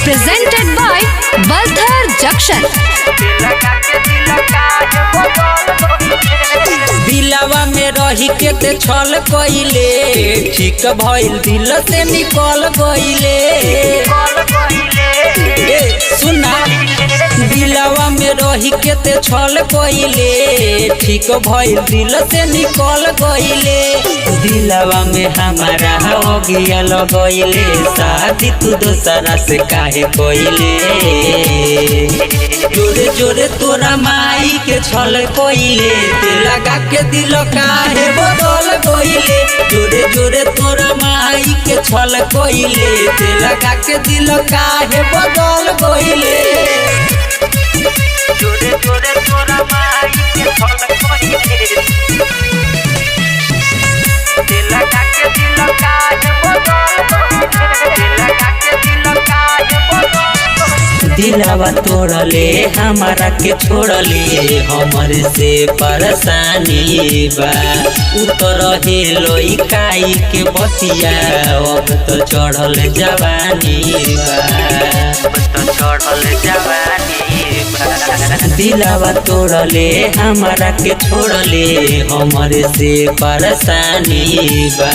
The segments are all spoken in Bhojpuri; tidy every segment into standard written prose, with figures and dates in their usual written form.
Presented by Balthar Junction। दिलवा में रही के ते छल कइले, ठीक भइल दिल से निकल गइले। सुना दिलवा में रही के ते छल कइले, ठीक भइल दिल से निकल गइले। दिलवा में हमारा हो गया लगइले, शादी तू दोसरा से काहे कइले। जोरे जोरे तोरा माई के छल कइले, ते लगा के दिल काहे बदल गइले। जोरे जोरे तोरा माई के छल कइले, ते लगा के दिल काहे बदल गइले। जोरे जोरे तोरा माई के छल कइले, ते लगा के दिल काहे बदल गइले। ते लगा के दिल काहे बदल गइले। दिलवा तोड़ले हमारा के छोड़ले, हमरे से परेशानी बा। उतर हेलो इकाई के बतिया, अब तो चढ़ल जवानी बा। अब तो चढ़ल जवानी बा। दिलवा तोड़ले हमारा के छोड़ले, हमरे से परेशानी बा।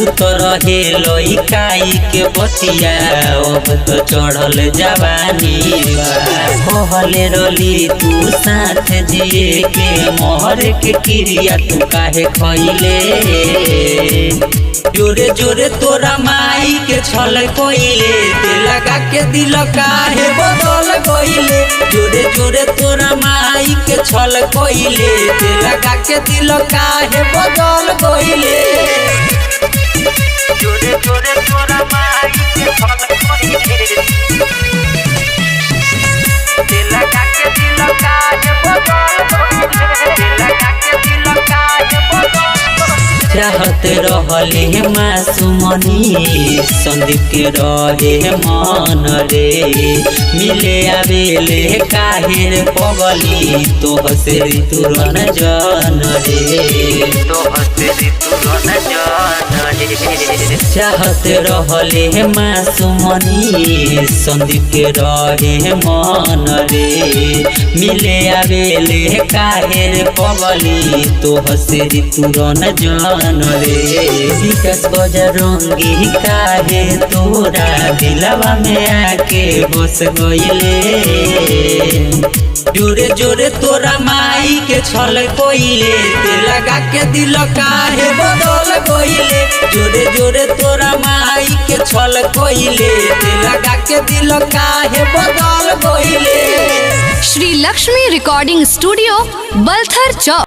उतर हेलो इकाई के बतिया, अब तो चढ़ल जवानी। कहले रली तू साथ जिए के, मोहर के क्रिया तू काहे खइले। जोरे जोरे तोरा माई के छल कइले, ते लगा के दिल काहे बदल गइले। जोरे जोरे तोरा माई के छल कइले, ते लगा के दिल काहे बदल गइले। जोरे जोरे तोरा माई के छल कइले, ते लगा के दिल काहे बदल गइले। ते लगा के दिल काहे बदल गइले। चाहत रहले मासूमनी, संदीप के रहे मन रे। मिले आवेले काहे रे पगली, तो हसे तुरन जन रे। तो हसे तुरन जन रे। चाहत रहले मासूमनी, संदीप के रहे मन रे। मिले आवेले काहे रे पगली, तो हसे तुरन जन रे। विकास बजरंगी काहे तोरा दिलवा में आके बस गइले। जोरे जोरे तोरा माई के छल कइले, ते लगा के दिल काहे बदल गइले। जोरे जोरे तोरा माई के छल कइले, ते लगा के दिल काहे बदल गइले। श्री लक्ष्मी रिकॉर्डिंग स्टूडियो, बलथर चौक।